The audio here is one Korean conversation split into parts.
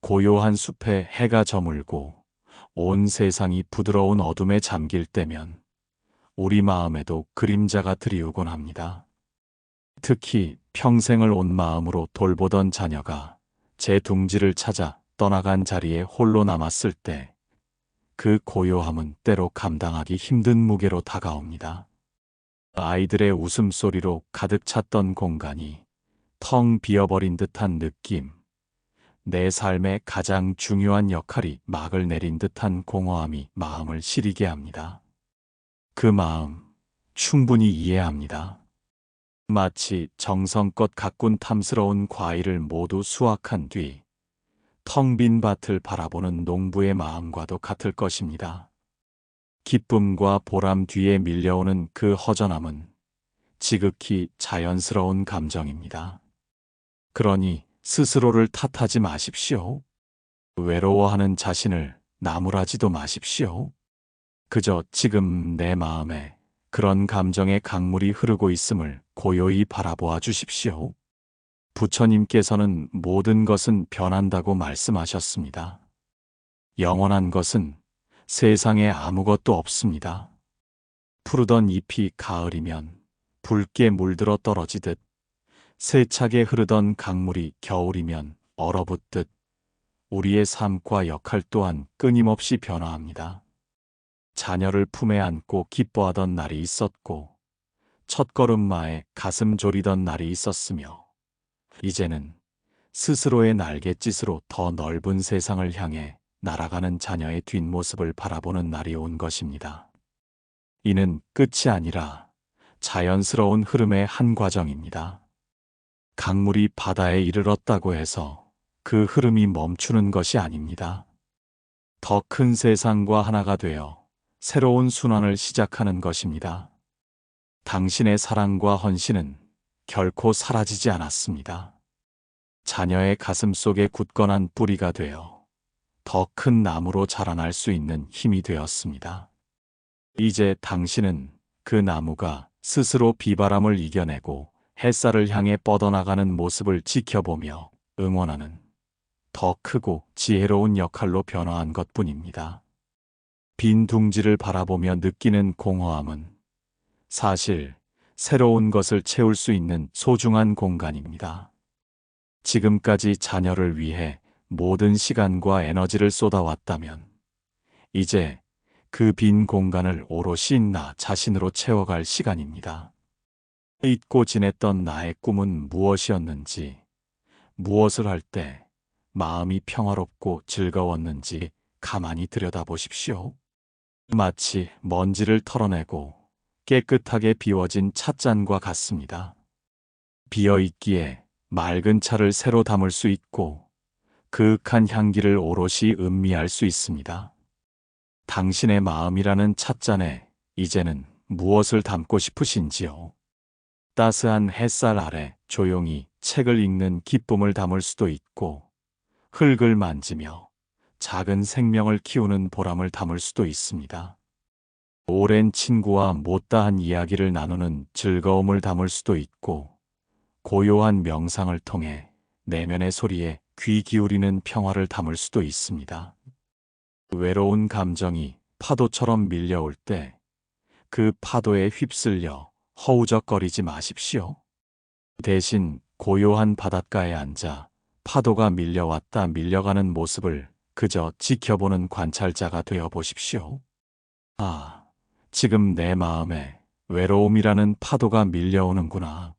고요한 숲에 해가 저물고 온 세상이 부드러운 어둠에 잠길 때면 우리 마음에도 그림자가 드리우곤 합니다. 특히 평생을 온 마음으로 돌보던 자녀가 제 둥지를 찾아 떠나간 자리에 홀로 남았을 때 그 고요함은 때로 감당하기 힘든 무게로 다가옵니다. 아이들의 웃음소리로 가득 찼던 공간이 텅 비어버린 듯한 느낌, 내 삶의 가장 중요한 역할이 막을 내린 듯한 공허함이 마음을 시리게 합니다. 그 마음 충분히 이해합니다. 마치 정성껏 가꾼 탐스러운 과일을 모두 수확한 뒤 텅 빈 밭을 바라보는 농부의 마음과도 같을 것입니다. 기쁨과 보람 뒤에 밀려오는 그 허전함은 지극히 자연스러운 감정입니다. 그러니 스스로를 탓하지 마십시오. 외로워하는 자신을 나무라지도 마십시오. 그저 지금 내 마음에 그런 감정의 강물이 흐르고 있음을 고요히 바라보아 주십시오. 부처님께서는 모든 것은 변한다고 말씀하셨습니다. 영원한 것은 세상에 아무것도 없습니다. 푸르던 잎이 가을이면 붉게 물들어 떨어지듯 세차게 흐르던 강물이 겨울이면 얼어붙듯 우리의 삶과 역할 또한 끊임없이 변화합니다. 자녀를 품에 안고 기뻐하던 날이 있었고 첫걸음마에 가슴 졸이던 날이 있었으며 이제는 스스로의 날갯짓으로 더 넓은 세상을 향해 날아가는 자녀의 뒷모습을 바라보는 날이 온 것입니다. 이는 끝이 아니라 자연스러운 흐름의 한 과정입니다. 강물이 바다에 이르렀다고 해서 그 흐름이 멈추는 것이 아닙니다. 더 큰 세상과 하나가 되어 새로운 순환을 시작하는 것입니다. 당신의 사랑과 헌신은 결코 사라지지 않았습니다. 자녀의 가슴 속에 굳건한 뿌리가 되어 더 큰 나무로 자라날 수 있는 힘이 되었습니다. 이제 당신은 그 나무가 스스로 비바람을 이겨내고 햇살을 향해 뻗어나가는 모습을 지켜보며 응원하는 더 크고 지혜로운 역할로 변화한 것뿐입니다. 빈 둥지를 바라보며 느끼는 공허함은 사실 새로운 것을 채울 수 있는 소중한 공간입니다. 지금까지 자녀를 위해 모든 시간과 에너지를 쏟아왔다면 이제 그 빈 공간을 오롯이 나 자신으로 채워갈 시간입니다. 잊고 지냈던 나의 꿈은 무엇이었는지, 무엇을 할 때 마음이 평화롭고 즐거웠는지 가만히 들여다보십시오. 마치 먼지를 털어내고 깨끗하게 비워진 찻잔과 같습니다. 비어있기에 맑은 차를 새로 담을 수 있고 그윽한 향기를 오롯이 음미할 수 있습니다. 당신의 마음이라는 찻잔에 이제는 무엇을 담고 싶으신지요? 따스한 햇살 아래 조용히 책을 읽는 기쁨을 담을 수도 있고 흙을 만지며 작은 생명을 키우는 보람을 담을 수도 있습니다. 오랜 친구와 못다한 이야기를 나누는 즐거움을 담을 수도 있고 고요한 명상을 통해 내면의 소리에 귀 기울이는 평화를 담을 수도 있습니다. 외로운 감정이 파도처럼 밀려올 때 그 파도에 휩쓸려 허우적거리지 마십시오. 대신 고요한 바닷가에 앉아 파도가 밀려왔다 밀려가는 모습을 그저 지켜보는 관찰자가 되어 보십시오. 아, 지금 내 마음에 외로움이라는 파도가 밀려오는구나.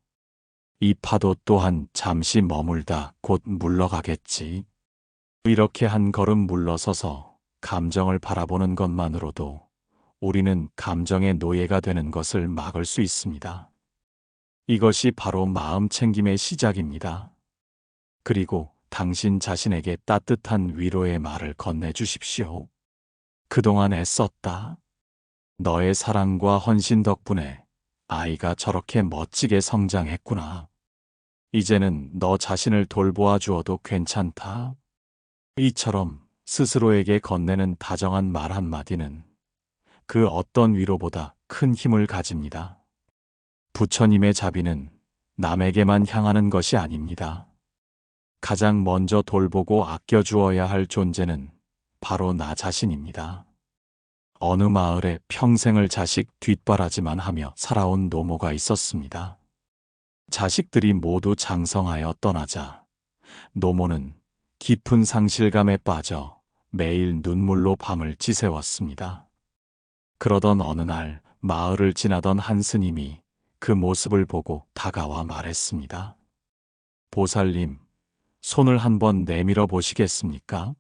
이 파도 또한 잠시 머물다 곧 물러가겠지. 이렇게 한 걸음 물러서서 감정을 바라보는 것만으로도 우리는 감정의 노예가 되는 것을 막을 수 있습니다. 이것이 바로 마음 챙김의 시작입니다. 그리고 당신 자신에게 따뜻한 위로의 말을 건네주십시오. 그동안 애썼다. 너의 사랑과 헌신 덕분에 아이가 저렇게 멋지게 성장했구나. 이제는 너 자신을 돌보아 주어도 괜찮다. 이처럼 스스로에게 건네는 다정한 말 한마디는 그 어떤 위로보다 큰 힘을 가집니다. 부처님의 자비는 남에게만 향하는 것이 아닙니다. 가장 먼저 돌보고 아껴주어야 할 존재는 바로 나 자신입니다. 어느 마을에 평생을 자식 뒷바라지만 하며 살아온 노모가 있었습니다. 자식들이 모두 장성하여 떠나자 노모는 깊은 상실감에 빠져 매일 눈물로 밤을 지새웠습니다. 그러던 어느 날 마을을 지나던 한 스님이 그 모습을 보고 다가와 말했습니다. 보살님, 손을 한번 내밀어 보시겠습니까?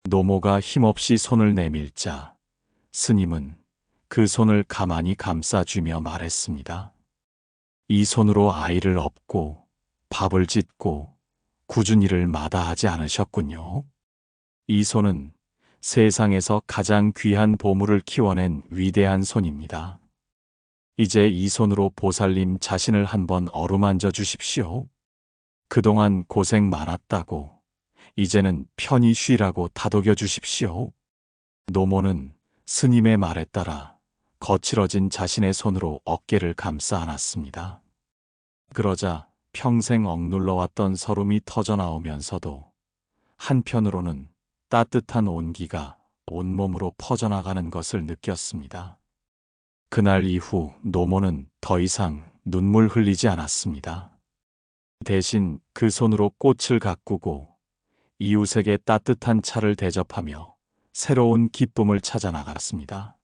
노모가 힘없이 손을 내밀자 스님은 그 손을 가만히 감싸주며 말했습니다. 이 손으로 아이를 업고 밥을 짓고 굳은 일을 마다하지 않으셨군요. 이 손은 세상에서 가장 귀한 보물을 키워낸 위대한 손입니다. 이제 이 손으로 보살님 자신을 한번 어루만져 주십시오. 그동안 고생 많았다고 이제는 편히 쉬라고 다독여 주십시오. 노모는 스님의 말에 따라 거칠어진 자신의 손으로 어깨를 감싸 안았습니다. 그러자 평생 억눌러왔던 서름이 터져나오면서도 한편으로는 따뜻한 온기가 온몸으로 퍼져나가는 것을 느꼈습니다. 그날 이후 노모는 더 이상 눈물 흘리지 않았습니다. 대신 그 손으로 꽃을 가꾸고 이웃에게 따뜻한 차를 대접하며 새로운 기쁨을 찾아 나갔습니다.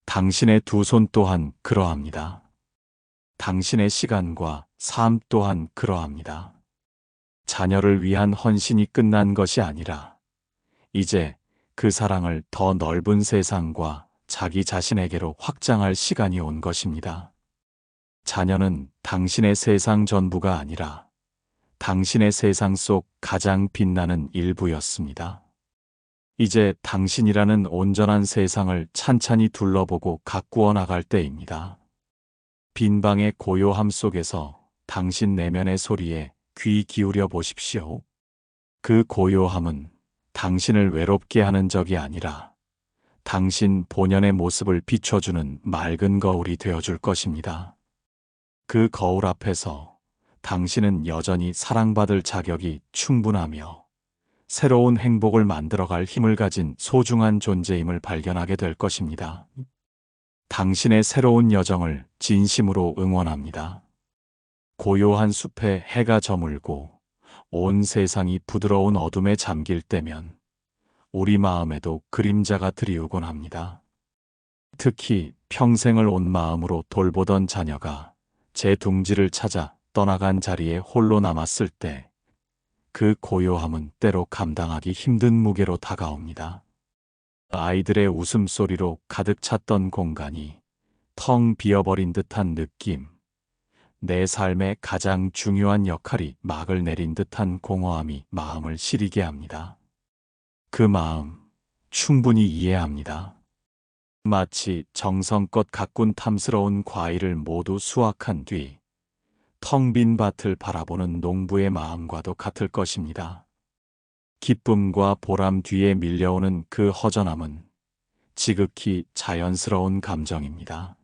당신의 두 손 또한 그러합니다. 당신의 시간과 삶 또한 그러합니다. 자녀를 위한 헌신이 끝난 것이 아니라 이제 그 사랑을 더 넓은 세상과 자기 자신에게로 확장할 시간이 온 것입니다. 자녀는 당신의 세상 전부가 아니라 당신의 세상 속 가장 빛나는 일부였습니다. 이제 당신이라는 온전한 세상을 찬찬히 둘러보고 가꾸어 나갈 때입니다. 빈 방의 고요함 속에서 당신 내면의 소리에 귀 기울여 보십시오. 그 고요함은 당신을 외롭게 하는 적이 아니라 당신 본연의 모습을 비춰주는 맑은 거울이 되어줄 것입니다. 그 거울 앞에서 당신은 여전히 사랑받을 자격이 충분하며 새로운 행복을 만들어갈 힘을 가진 소중한 존재임을 발견하게 될 것입니다. 당신의 새로운 여정을 진심으로 응원합니다. 고요한 숲에 해가 저물고 온 세상이 부드러운 어둠에 잠길 때면 우리 마음에도 그림자가 드리우곤 합니다. 특히 평생을 온 마음으로 돌보던 자녀가 제 둥지를 찾아 떠나간 자리에 홀로 남았을 때 그 고요함은 때로 감당하기 힘든 무게로 다가옵니다. 아이들의 웃음소리로 가득 찼던 공간이 텅 비어버린 듯한 느낌, 내 삶의 가장 중요한 역할이 막을 내린 듯한 공허함이 마음을 시리게 합니다. 그 마음 충분히 이해합니다. 마치 정성껏 가꾼 탐스러운 과일을 모두 수확한 뒤 텅 빈 밭을 바라보는 농부의 마음과도 같을 것입니다. 기쁨과 보람 뒤에 밀려오는 그 허전함은 지극히 자연스러운 감정입니다.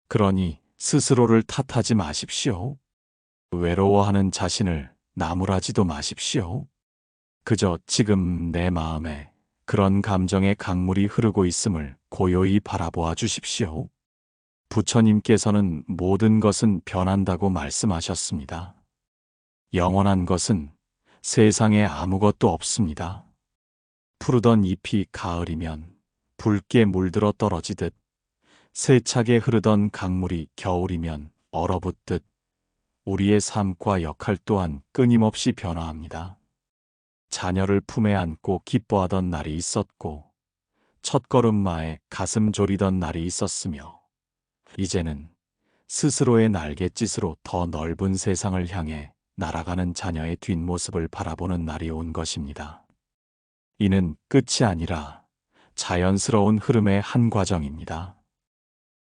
그러니 스스로를 탓하지 마십시오. 외로워하는 자신을 나무라지도 마십시오. 그저 지금 내 마음에 그런 감정의 강물이 흐르고 있음을 고요히 바라보아 주십시오. 부처님께서는 모든 것은 변한다고 말씀하셨습니다. 영원한 것은 세상에 아무것도 없습니다. 푸르던 잎이 가을이면 붉게 물들어 떨어지듯 세차게 흐르던 강물이 겨울이면 얼어붙듯 우리의 삶과 역할 또한 끊임없이 변화합니다. 자녀를 품에 안고 기뻐하던 날이 있었고 첫걸음마에 가슴 졸이던 날이 있었으며 이제는 스스로의 날갯짓으로 더 넓은 세상을 향해 날아가는 자녀의 뒷모습을 바라보는 날이 온 것입니다. 이는 끝이 아니라 자연스러운 흐름의 한 과정입니다.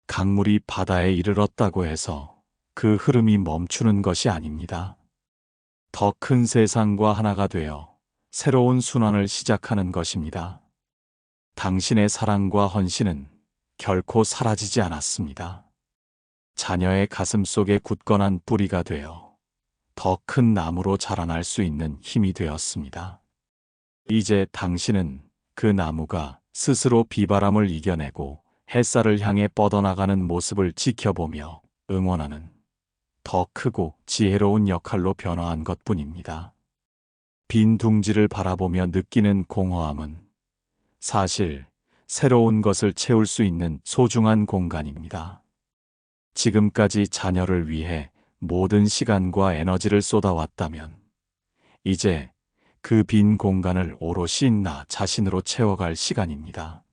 강물이 바다에 이르렀다고 해서 그 흐름이 멈추는 것이 아닙니다. 더 큰 세상과 하나가 되어 새로운 순환을 시작하는 것입니다. 당신의 사랑과 헌신은 결코 사라지지 않았습니다. 자녀의 가슴 속에 굳건한 뿌리가 되어 더 큰 나무로 자라날 수 있는 힘이 되었습니다. 이제 당신은 그 나무가 스스로 비바람을 이겨내고 햇살을 향해 뻗어나가는 모습을 지켜보며 응원하는 더 크고 지혜로운 역할로 변화한 것뿐입니다. 빈 둥지를 바라보며 느끼는 공허함은 사실 새로운 것을 채울 수 있는 소중한 공간입니다. 지금까지 자녀를 위해 모든 시간과 에너지를 쏟아왔다면 이제 그 빈 공간을 오롯이 나 자신으로 채워갈 시간입니다.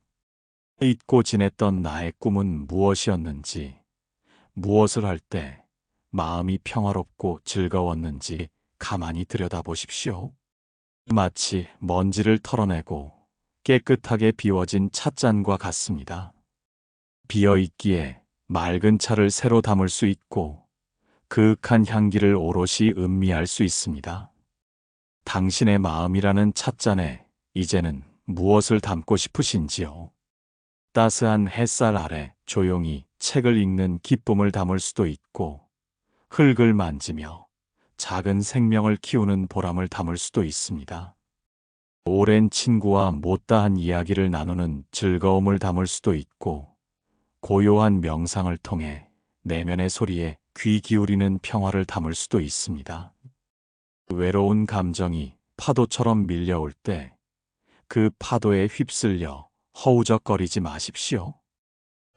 잊고 지냈던 나의 꿈은 무엇이었는지, 무엇을 할 때 마음이 평화롭고 즐거웠는지 가만히 들여다보십시오. 마치 먼지를 털어내고 깨끗하게 비워진 찻잔과 같습니다. 비어있기에 맑은 차를 새로 담을 수 있고 그윽한 향기를 오롯이 음미할 수 있습니다. 당신의 마음이라는 찻잔에 이제는 무엇을 담고 싶으신지요? 따스한 햇살 아래 조용히 책을 읽는 기쁨을 담을 수도 있고 흙을 만지며 작은 생명을 키우는 보람을 담을 수도 있습니다. 오랜 친구와 못다한 이야기를 나누는 즐거움을 담을 수도 있고 고요한 명상을 통해 내면의 소리에 귀 기울이는 평화를 담을 수도 있습니다. 외로운 감정이 파도처럼 밀려올 때 그 파도에 휩쓸려 허우적거리지 마십시오.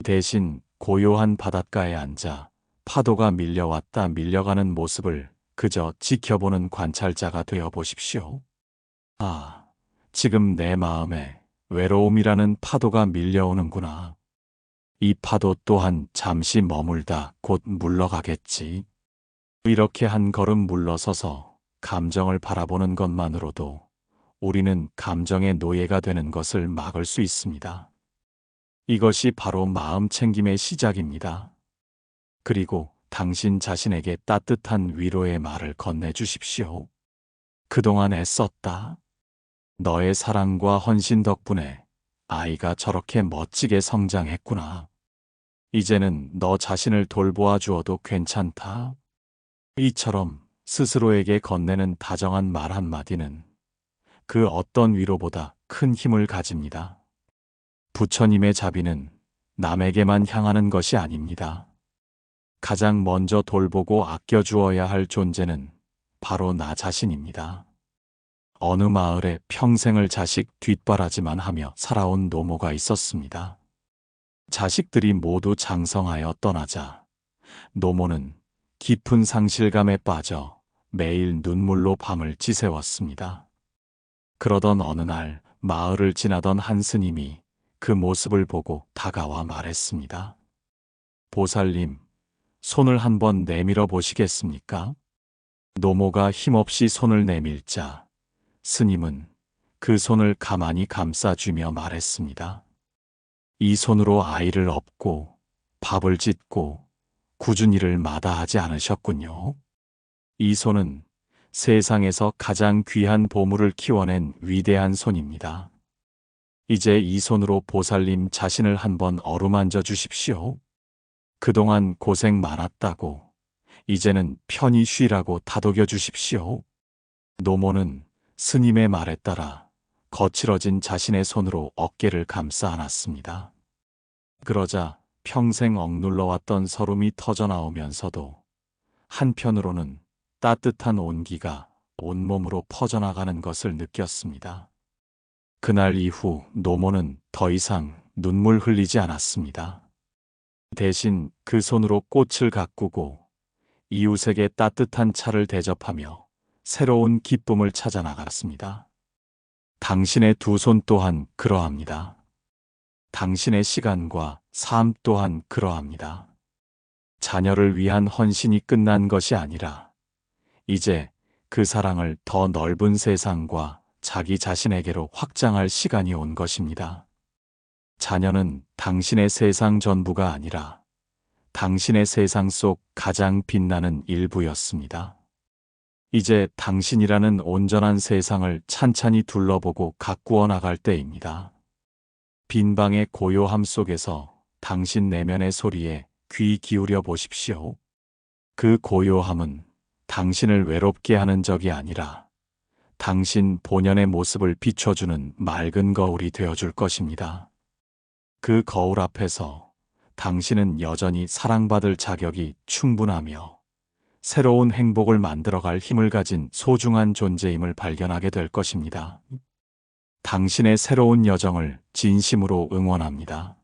대신 고요한 바닷가에 앉아 파도가 밀려왔다 밀려가는 모습을 그저 지켜보는 관찰자가 되어 보십시오. 아, 지금 내 마음에 외로움이라는 파도가 밀려오는구나. 이 파도 또한 잠시 머물다 곧 물러가겠지. 이렇게 한 걸음 물러서서 감정을 바라보는 것만으로도 우리는 감정의 노예가 되는 것을 막을 수 있습니다. 이것이 바로 마음 챙김의 시작입니다. 그리고 당신 자신에게 따뜻한 위로의 말을 건네주십시오. 그동안 애썼다. 너의 사랑과 헌신 덕분에 아이가 저렇게 멋지게 성장했구나. 이제는 너 자신을 돌보아 주어도 괜찮다. 이처럼 스스로에게 건네는 다정한 말 한마디는 그 어떤 위로보다 큰 힘을 가집니다. 부처님의 자비는 남에게만 향하는 것이 아닙니다. 가장 먼저 돌보고 아껴주어야 할 존재는 바로 나 자신입니다. 어느 마을에 평생을 자식 뒷바라지만 하며 살아온 노모가 있었습니다. 자식들이 모두 장성하여 떠나자 노모는 깊은 상실감에 빠져 매일 눈물로 밤을 지새웠습니다. 그러던 어느 날 마을을 지나던 한 스님이 그 모습을 보고 다가와 말했습니다. 보살님, 손을 한번 내밀어 보시겠습니까? 노모가 힘없이 손을 내밀자 스님은 그 손을 가만히 감싸주며 말했습니다. 이 손으로 아이를 업고 밥을 짓고 굳은 일을 마다하지 않으셨군요. 이 손은 세상에서 가장 귀한 보물을 키워낸 위대한 손입니다. 이제 이 손으로 보살님 자신을 한번 어루만져 주십시오. 그동안 고생 많았다고 이제는 편히 쉬라고 다독여 주십시오. 노모는 스님의 말에 따라 거칠어진 자신의 손으로 어깨를 감싸 안았습니다. 그러자 평생 억눌러왔던 서름이 터져나오면서도 한편으로는 따뜻한 온기가 온몸으로 퍼져나가는 것을 느꼈습니다. 그날 이후 노모는 더 이상 눈물 흘리지 않았습니다. 대신 그 손으로 꽃을 가꾸고 이웃에게 따뜻한 차를 대접하며 새로운 기쁨을 찾아 나갔습니다. 당신의 두 손 또한 그러합니다. 당신의 시간과 삶 또한 그러합니다. 자녀를 위한 헌신이 끝난 것이 아니라 이제 그 사랑을 더 넓은 세상과 자기 자신에게로 확장할 시간이 온 것입니다. 자녀는 당신의 세상 전부가 아니라 당신의 세상 속 가장 빛나는 일부였습니다. 이제 당신이라는 온전한 세상을 찬찬히 둘러보고 가꾸어 나갈 때입니다. 빈 방의 고요함 속에서 당신 내면의 소리에 귀 기울여 보십시오. 그 고요함은 당신을 외롭게 하는 적이 아니라 당신 본연의 모습을 비춰주는 맑은 거울이 되어줄 것입니다. 그 거울 앞에서 당신은 여전히 사랑받을 자격이 충분하며 새로운 행복을 만들어갈 힘을 가진 소중한 존재임을 발견하게 될 것입니다. 당신의 새로운 여정을 진심으로 응원합니다.